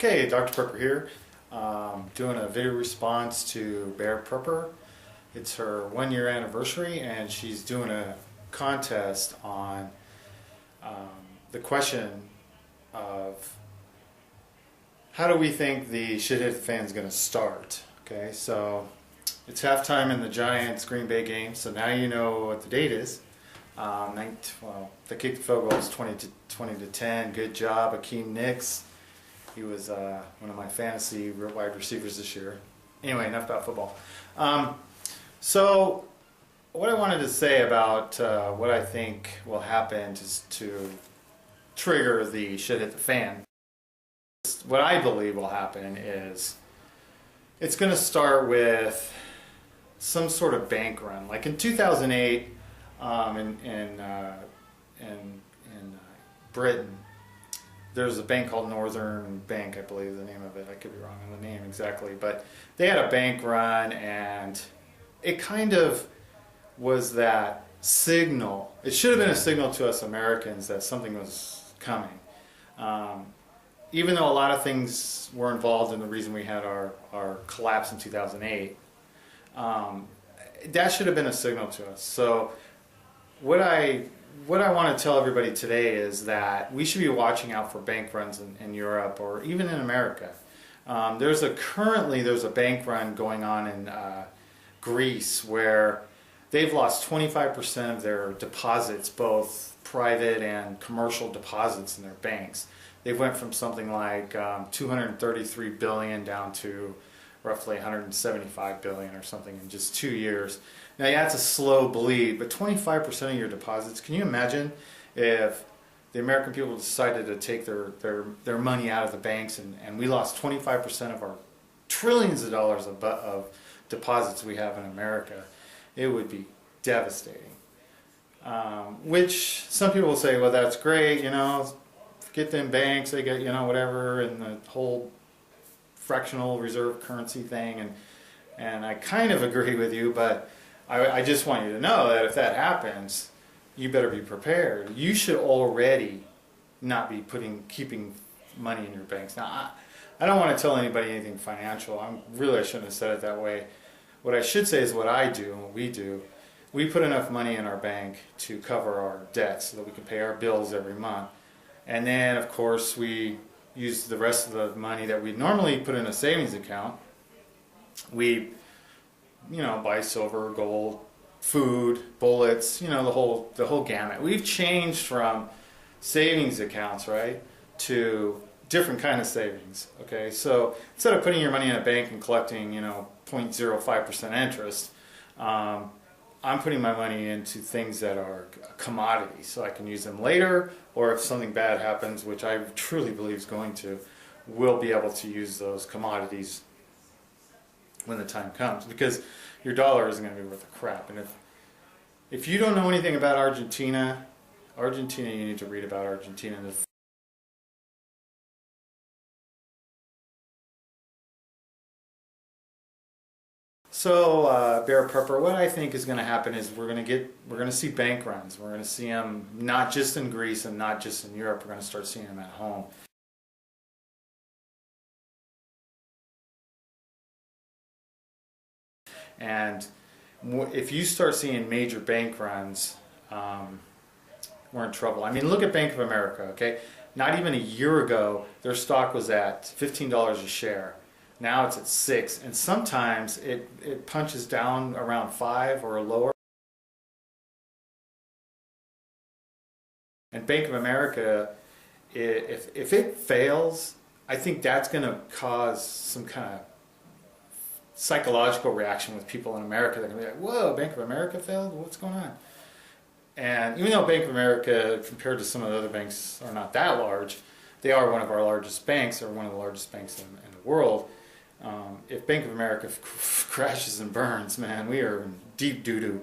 Okay, Dr. Prepper here, doing a video response to BexarPrepper. It's her 1-year anniversary and she's doing a contest on the question of how do we think the shit hit the fan is going to start. Okay, so it's halftime in the Giants Green Bay game, so now you know what the date is. They kicked the field goals 20 to 10. Good job, Akeem Nicks. He was one of my fantasy wide receivers this year. Anyway, enough about football. So what I wanted to say about what I think will happen to trigger the shit hit the fan. What I believe will happen is it's going to start with some sort of bank run. Like in 2008 in Britain, there's a bank called Northern Bank, I believe the name of it. I could be wrong on the name exactly, but they had a bank run, and it kind of was that signal. It should have been a signal to us Americans that something was coming. Even though a lot of things were involved in the reason we had our collapse in 2008, that should have been a signal to us. So what I want to tell everybody today is that we should be watching out for bank runs in Europe or even in America. Currently there's a bank run going on in Greece where they've lost 25% of their deposits, both private and commercial deposits in their banks. They went from something like 233 billion down to roughly 175 billion or something in just 2 years. Now, yeah, that's a slow bleed, but 25% of your deposits, can you imagine if the American people decided to take their money out of the banks and we lost 25% of our trillions of dollars of deposits we have in America? It would be devastating. Which some people will say, well, that's great, you know, forget them banks, they get, you know, whatever, and the whole fractional reserve currency thing, and I kind of agree with you, but I just want you to know that if that happens, you better be prepared. You should already not be keeping money in your banks. Now, I don't want to tell anybody anything financial. I shouldn't have said it that way. What I should say is what I do and what we do. We put enough money in our bank to cover our debts so that we can pay our bills every month. And then, of course, we use the rest of the money that we normally put in a savings account. We, you know, buy silver, gold, food, bullets, you know, the whole gamut. We've changed from savings accounts, right, to different kind of savings. Okay, so instead of putting your money in a bank and collecting, you know, 0.05% interest, I'm putting my money into things that are commodities, so I can use them later, or if something bad happens, which I truly believe is going to, we'll be able to use those commodities when the time comes, because your dollar isn't going to be worth a crap. And if you don't know anything about Argentina, you need to read about Argentina. So, BexarPrepper, what I think is going to happen is we're going to see bank runs. We're going to see them not just in Greece and not just in Europe. We're going to start seeing them at home. And if you start seeing major bank runs, we're in trouble. I mean, look at Bank of America, okay? Not even a year ago, their stock was at $15 a share. Now it's at 6, and sometimes it punches down around 5 or lower. And Bank of America, if it fails, I think that's going to cause some kind of psychological reaction with people in America. They're going to be like, whoa, Bank of America failed? What's going on? And even though Bank of America, compared to some of the other banks, are not that large, they are one of our largest banks, or one of the largest banks in the world. If Bank of America crashes and burns, man, we are in deep doo-doo.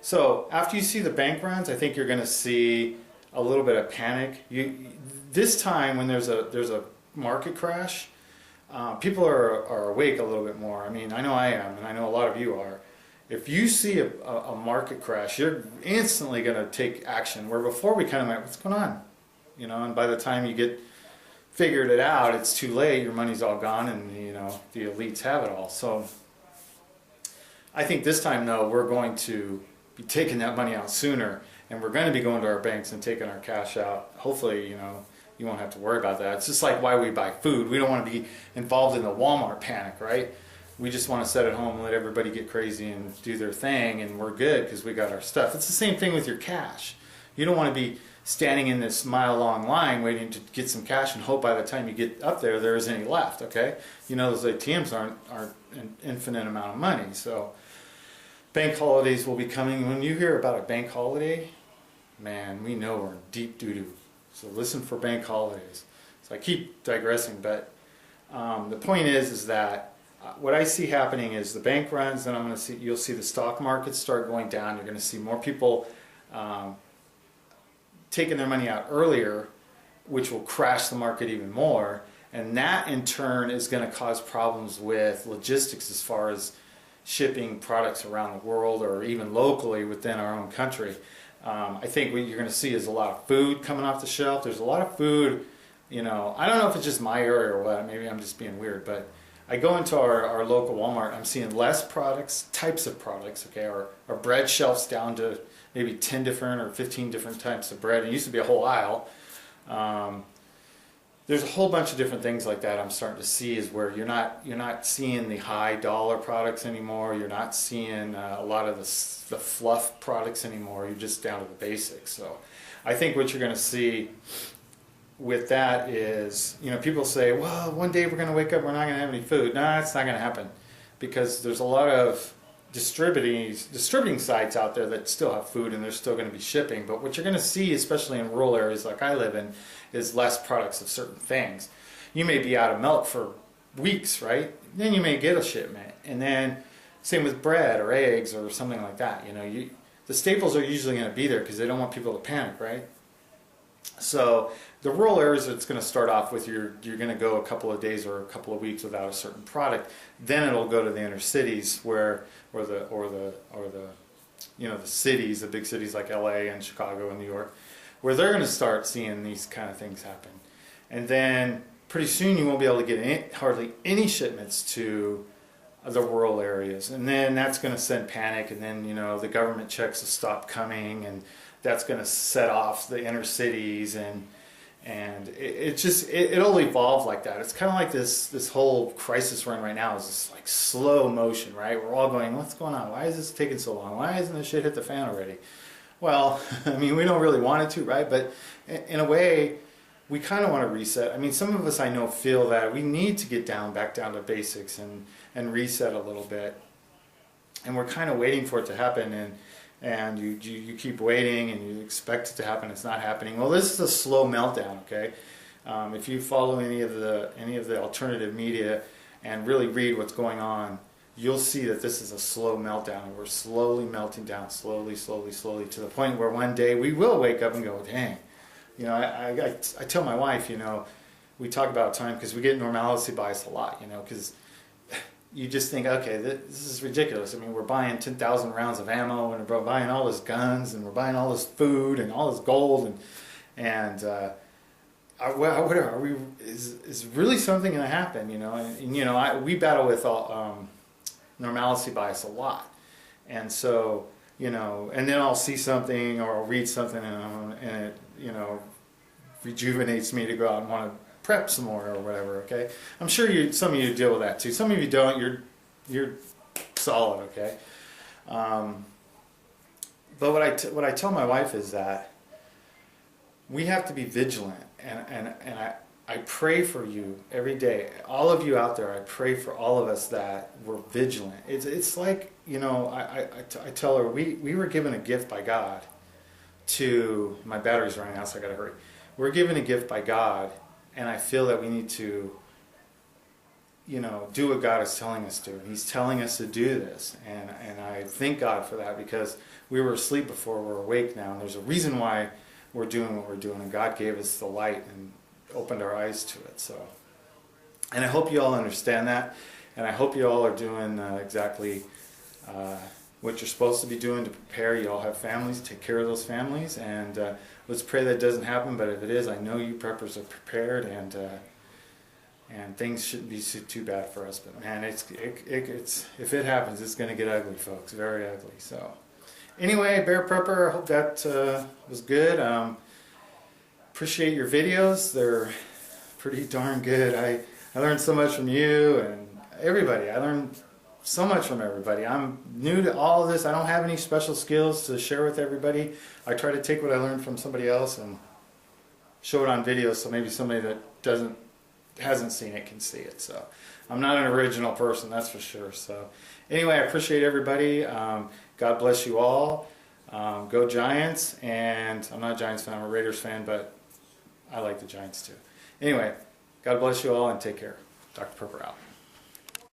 So after you see the bank runs, I think you're going to see a little bit of panic. This time when there's a market crash, people are awake a little bit more. I mean, I know I am, and I know a lot of you are. If you see a market crash, you're instantly going to take action, where before we kind of went, what's going on? You know, and by the time you get figured it out, it's too late. Your money's all gone, and you know the elites have it all. So I think this time, though, we're going to be taking that money out sooner, and we're going to be going to our banks and taking our cash out. Hopefully, you know, you won't have to worry about that. It's just like why we buy food. We don't want to be involved in the Walmart panic, right? We just want to sit at home and let everybody get crazy and do their thing, and we're good because we got our stuff. It's the same thing with your cash. You don't want to be standing in this mile-long line waiting to get some cash and hope by the time you get up there isn't any left, okay? You know those ATMs aren't an infinite amount of money, so bank holidays will be coming. When you hear about a bank holiday, man, we know we're in deep doo-doo. So listen for bank holidays. So I keep digressing, but the point is that what I see happening is the bank runs, then you'll see the stock markets start going down. You're going to see more people taking their money out earlier, which will crash the market even more, and that in turn is going to cause problems with logistics as far as shipping products around the world or even locally within our own country. I think what you're going to see is a lot of food coming off the shelf. There's a lot of food, you know, I don't know if it's just my area or what, maybe I'm just being weird, but I go into our local Walmart, I'm seeing less types of products, okay, our bread shelves down to maybe 10 different or 15 different types of bread. It used to be a whole aisle. There's a whole bunch of different things like that I'm starting to see, is where you're not seeing the high dollar products anymore. You're not seeing a lot of the fluff products anymore. You're just down to the basics. So I think what you're going to see with that is, you know, people say, well, one day we're going to wake up, we're not going to have any food. No, it's not going to happen, because there's a lot of distributing sites out there that still have food, and they're still going to be shipping. But what you're going to see, especially in rural areas like I live in, is less products of certain things. You may be out of milk for weeks, right? Then you may get a shipment, and then same with bread or eggs or something like that. You know, the staples are usually going to be there because they don't want people to panic, right? So the rural areas, it's going to start off with you're going to go a couple of days or a couple of weeks without a certain product. Then it'll go to the inner cities or the you know, the cities, the big cities like LA and Chicago and New York, where they're going to start seeing these kind of things happen. And then pretty soon you won't be able to get hardly any shipments to the rural areas, and then that's going to send panic, and then, you know, the government checks will stop coming, and that's going to set off the inner cities, and it'll evolve like that. It's kind of like this whole crisis we're in right now is this like slow motion, right? We're all going, what's going on? Why is this taking so long? Why hasn't this shit hit the fan already? Well, I mean, we don't really want it to, right? But in a way, we kind of want to reset. I mean, some of us I know feel that we need to get back down to basics and reset a little bit. And we're kind of waiting for it to happen, and you keep waiting and you expect it to happen. It's not happening. Well, this is a slow meltdown, okay? If you follow any of the alternative media and really read what's going on, you'll see that this is a slow meltdown. We're slowly melting down, slowly, to the point where one day we will wake up and go, dang. You know, I tell my wife, you know, we talk about time because we get normalcy bias a lot, you know, because you just think, okay, this is ridiculous. I mean, we're buying 10,000 rounds of ammo, and we're buying all this guns, and we're buying all this food and all this gold, is really something going to happen, you know? And you know, we battle with normalcy bias a lot, and so, you know, and then I'll see something or I'll read something, and it, you know, rejuvenates me to go out and want to prep some more or whatever. Okay, I'm sure some of you deal with that too. Some of you don't. You're solid. Okay, but what I tell my wife is that we have to be vigilant, and I pray for you every day. All of you out there, I pray for all of us that we're vigilant. It's like, you know, I tell her we were given a gift by God to, my battery's running out, so I gotta hurry. We're given a gift by God, and I feel that we need to, you know, do what God is telling us to. And He's telling us to do this, and I thank God for that, because we were asleep before, we're awake now, and there's a reason why we're doing what we're doing, and God gave us the light and opened our eyes to it. So, and I hope you all understand that, and I hope you all are doing exactly what you're supposed to be doing to prepare. You all have families, take care of those families, and let's pray that doesn't happen, but if it is, I know you preppers are prepared, and things shouldn't be too bad for us. But man, it's if it happens, it's going to get ugly, folks, very ugly. So anyway, Bear Prepper, I hope that was good. Appreciate your videos. They're pretty darn good. I learned so much from you and everybody. I learned so much from everybody. I'm new to all of this. I don't have any special skills to share with everybody. I try to take what I learned from somebody else and show it on video, so maybe somebody that hasn't seen it can see it. So I'm not an original person, that's for sure. So anyway, I appreciate everybody. God bless you all. Go Giants. And I'm not a Giants fan, I'm a Raiders fan, but I like the Giants too. Anyway, God bless you all and take care. Dr. Prepper out.